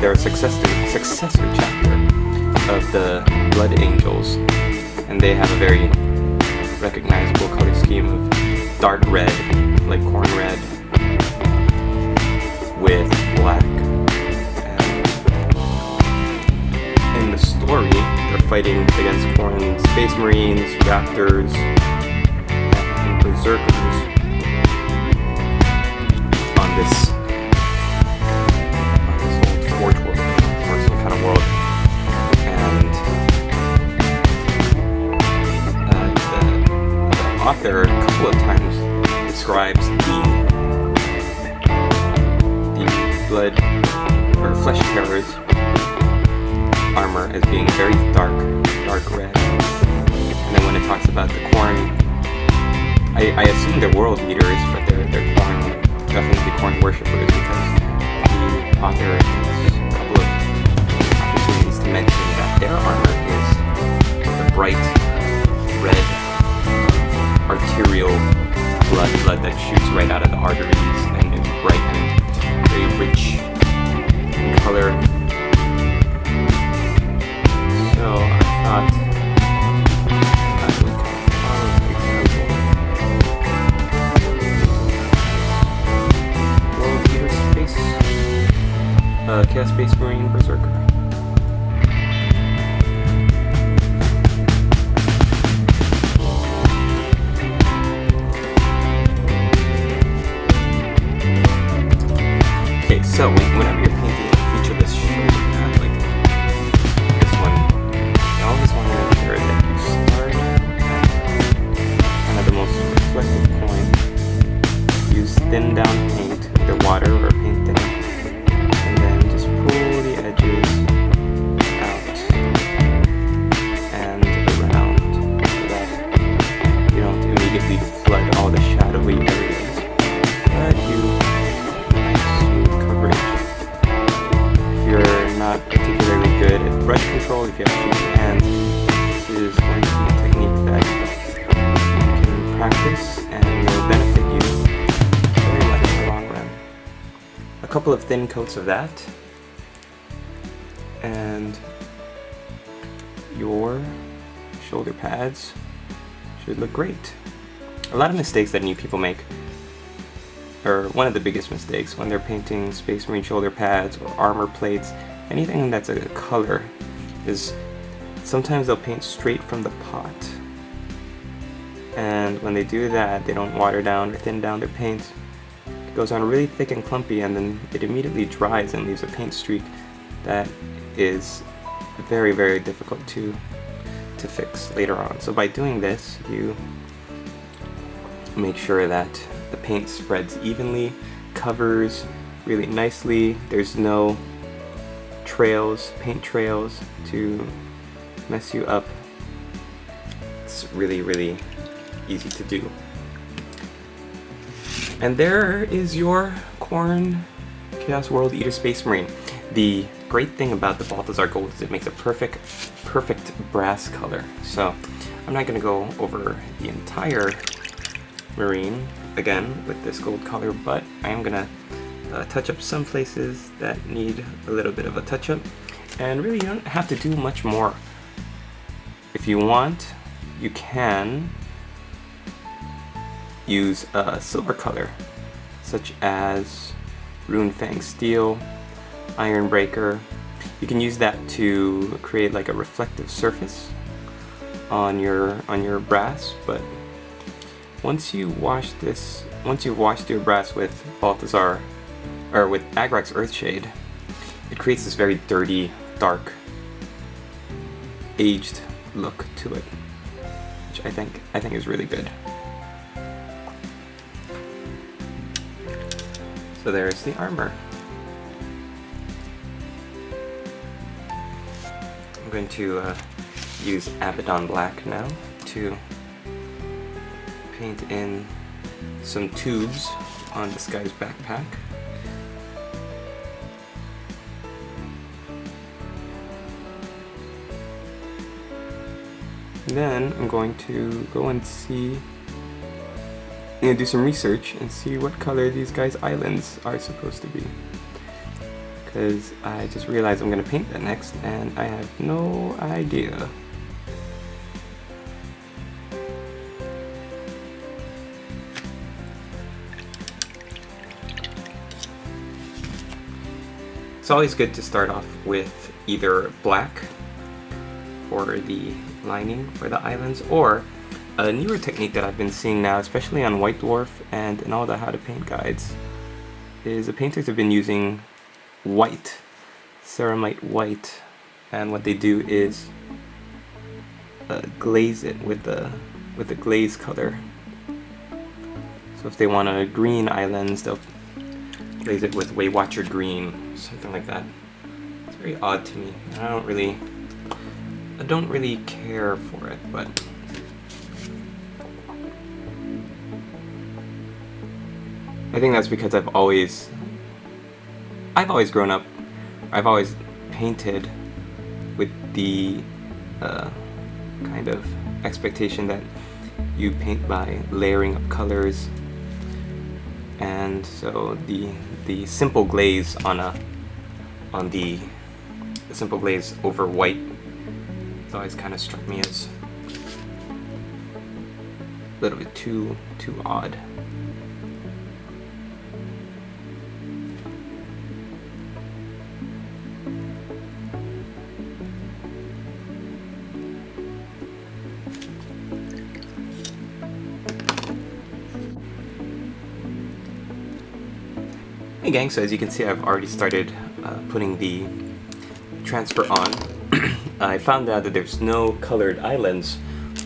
they're a successor chapter of the Blood Angels, and they have a very recognizable color scheme of dark red, like Khorne red, with black. And in the story, they're fighting against Khorne Space Marines, Raptors, and Berserkers on this old Forge world, or some kind of world. And the author a couple of times describes the blood or flesh terrors armor as being very dark red. And then when it talks about the Khorne, I assume they're world eaters, but they're Khorne, definitely Khorne worshippers, because the author has a couple of opportunities to mention that their armor is the bright red arterial blood that shoots right out of the arteries, and is bright and very rich in color. So I thought that would follow the example. World Eater Space, Chaos Space Marine Berserker. So whenever you're painting a featureless shoulder pad like this one, you always want to make sure that you start at kind of the most reflective point. Use thin down paint, either water or paint thinner, and then just pull the edges out and around so that you don't immediately flood all the shadowy areas, but you not particularly good at brush control. If you have cheap hands, this is going to be a technique that you can practice and will benefit you very much in the long run. A couple of thin coats of that, and your shoulder pads should look great. A lot of mistakes that new people make, or one of the biggest mistakes when they're painting Space Marine shoulder pads or armor plates, anything that's a color, is sometimes they'll paint straight from the pot. And when they do that, they don't water down or thin down their paint. It goes on really thick and clumpy, and then it immediately dries and leaves a paint streak that is very, very difficult to fix later on. So by doing this, you make sure that the paint spreads evenly, covers really nicely. There's no paint trails to mess you up. It's really, really easy to do. And there is your Khorne Chaos World Eater Space Marine. The great thing about the Balthazar Gold is it makes a perfect brass color. So I'm not going to go over the entire Marine again with this gold color, but I am going to touch up some places that need a little bit of a touch up, and really you don't have to do much more. If you want, you can use a silver color such as Runefang Steel, Iron Breaker. You can use that to create like a reflective surface on your brass, but once you've washed your brass with Balthazar, or with Agrax Earthshade, it creates this very dirty, dark, aged look to it, which I think is really good. So there's the armor. I'm going to use Abaddon Black now to paint in some tubes on this guy's backpack. Then I'm going to go and do some research and see what color these guys' islands are supposed to be. because I just realized I'm going to paint that next and I have no idea. It's always good to start off with either black for the lining for the islands, or a newer technique that I've been seeing now, especially on White Dwarf and in all the how to paint guides, is the painters have been using white, ceramite white, and what they do is glaze it with the glaze color. So if they want a green islands, they'll glaze it with Waywatcher green, something like that. It's very odd to me. I don't really care for it, but I think that's because I've always grown up, I've always painted with the kind of expectation that you paint by layering up colors, and so the simple glaze on the simple glaze over white has always kind of struck me as a little bit too odd. Hey gang, so as you can see I've already started putting the transfer on. I found out that there's no colored islands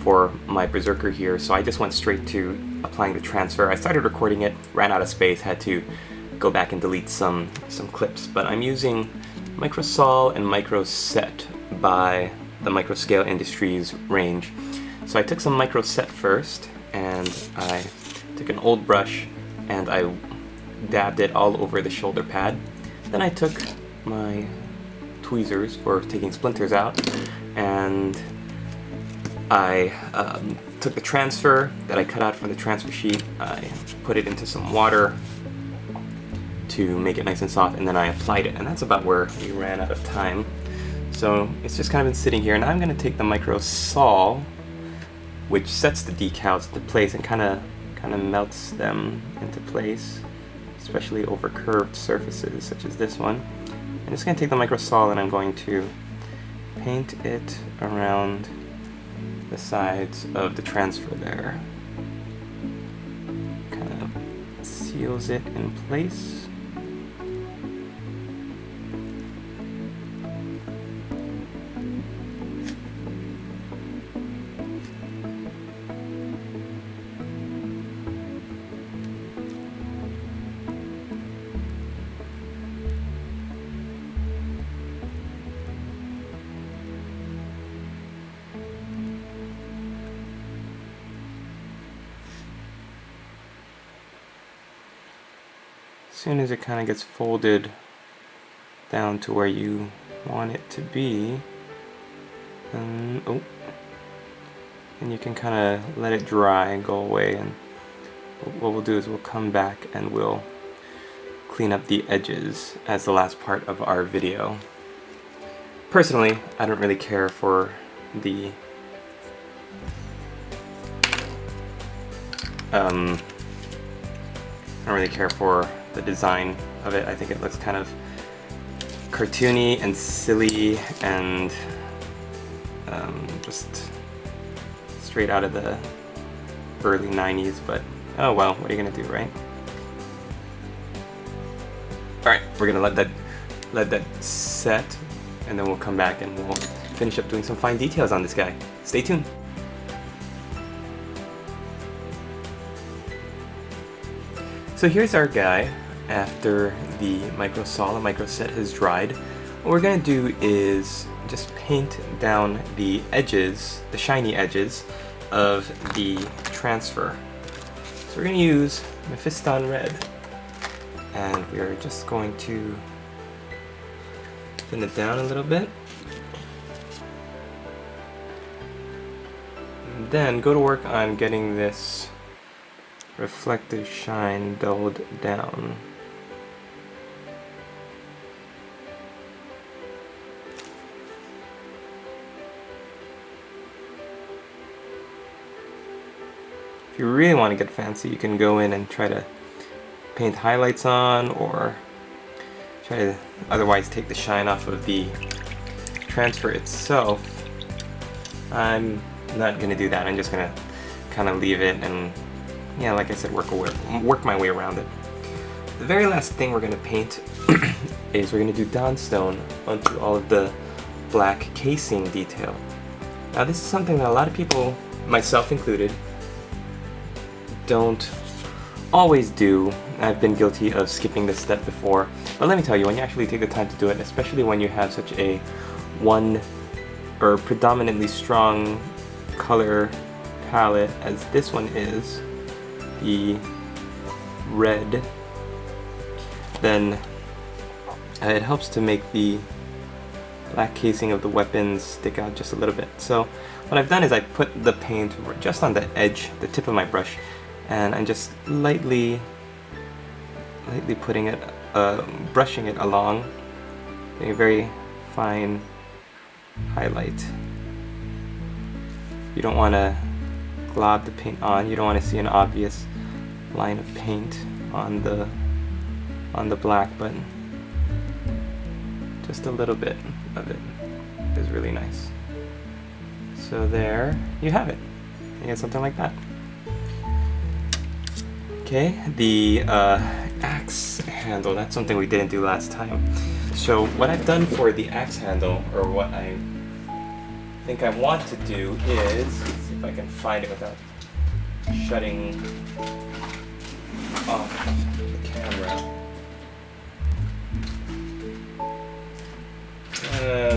for my Berserker here, so I just went straight to applying the transfer. I started recording it, ran out of space, had to go back and delete some clips, but I'm using Microsol and Microset by the Microscale Industries range. So I took some Microset first, and I took an old brush and I dabbed it all over the shoulder pad. Then I took my tweezers for taking splinters out, and I took the transfer that I cut out from the transfer sheet, I put it into some water to make it nice and soft, and then I applied it, and that's about where we ran out of time. So it's just kind of been sitting here, and I'm going to take the Microsol, which sets the decals into place and kind of melts them into place, especially over curved surfaces such as this one. I'm just going to take the Microsol and I'm going to paint it around the sides of the transfer there. Kind of seals it in place. As soon as it kind of gets folded down to where you want it to be, and you can kind of let it dry and go away, and what we'll do is we'll come back and we'll clean up the edges as the last part of our video. Personally, I don't really care for the the design of it. I think it looks kind of cartoony and silly and just straight out of the early 90s, but oh well, what are you gonna do, right? Alright, we're gonna let that set, and then we'll come back and we'll finish up doing some fine details on this guy. Stay tuned. So here's our guy after the Microsol and Microset has dried. What we're going to do is just paint down the edges, the shiny edges of the transfer. So we're going to use Mephiston Red, and we're just going to thin it down a little bit. And then go to work on getting this reflective shine dulled down. If you really want to get fancy, you can go in and try to paint highlights on, or try to otherwise take the shine off of the transfer itself. I'm not going to do that. I'm just going to kind of leave it and, yeah, like I said, work my way around it. The very last thing we're going to paint is we're going to do Dawnstone onto all of the black casing detail. Now this is something that a lot of people, myself included, don't always do. I've been guilty of skipping this step before, but let me tell you, when you actually take the time to do it, especially when you have such a predominantly strong color palette as this one is, the red, then it helps to make the black casing of the weapons stick out just a little bit. So what I've done is I put the paint just on the edge, the tip of my brush, and I'm just lightly putting it, brushing it along, a very fine highlight. You don't want to glob the paint on. You don't want to see an obvious line of paint on the black, but just a little bit of it is really nice. So there you have it. You get something like that. Okay, the axe handle, that's something we didn't do last time. So what I've done for the axe handle, or what I think I want to do is, let's see if I can find it without shutting off the camera.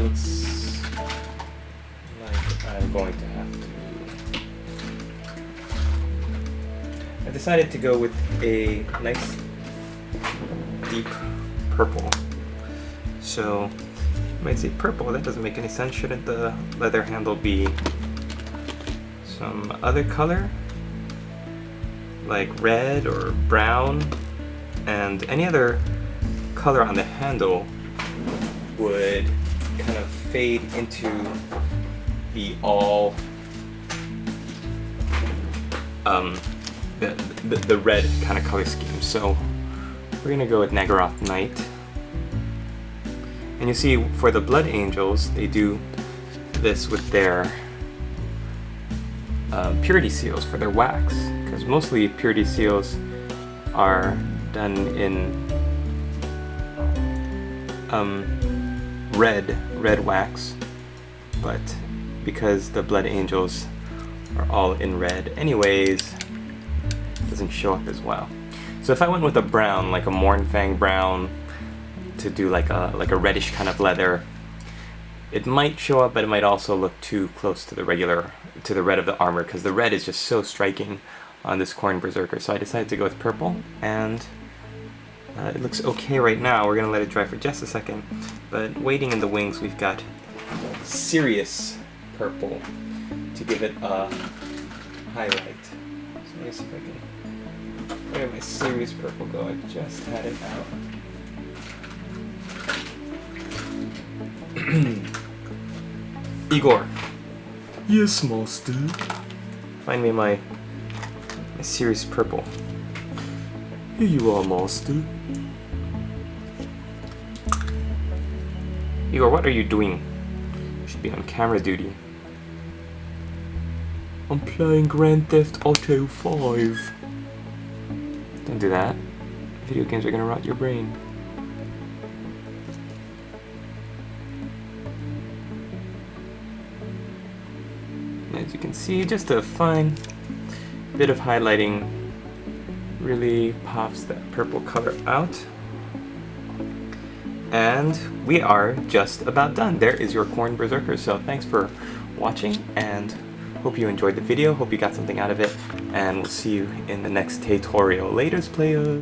Looks like I'm going to have to. I decided to go with a nice deep purple. So you might say purple, that doesn't make any sense. Shouldn't the leather handle be some other color? Like red or brown? And any other color on the handle would kind of fade into the all the red kind of color scheme. So we're gonna go with Nagaroth Knight. And you see, for the Blood Angels, they do this with their purity seals for their wax, because mostly purity seals are done in red wax, but because the Blood Angels are all in red anyways, it doesn't show up as well. So if I went with a brown, like a Mournfang brown, to do like a reddish kind of leather, it might show up, but it might also look too close to the red of the armor, because the red is just so striking on this Khorne Berserker. So I decided to go with purple, and it looks okay right now. We're gonna let it dry for just a second, but waiting in the wings we've got Sirius purple to give it a highlight. So let me see if I can. Where did my Sirius purple go? I just had it out. Igor. Yes, master. Find me my Sirius purple. Here you are, master. Igor, what are you doing? You should be on camera duty. I'm playing Grand Theft Auto 5. Don't do that. Video games are gonna rot your brain. As you can see, just a fine bit of highlighting really pops that purple color out. And we are just about done. There is your Khorne Berserker. So thanks for watching, and hope you enjoyed the video. Hope you got something out of it, and we'll see you in the next tutorial. Laters, players!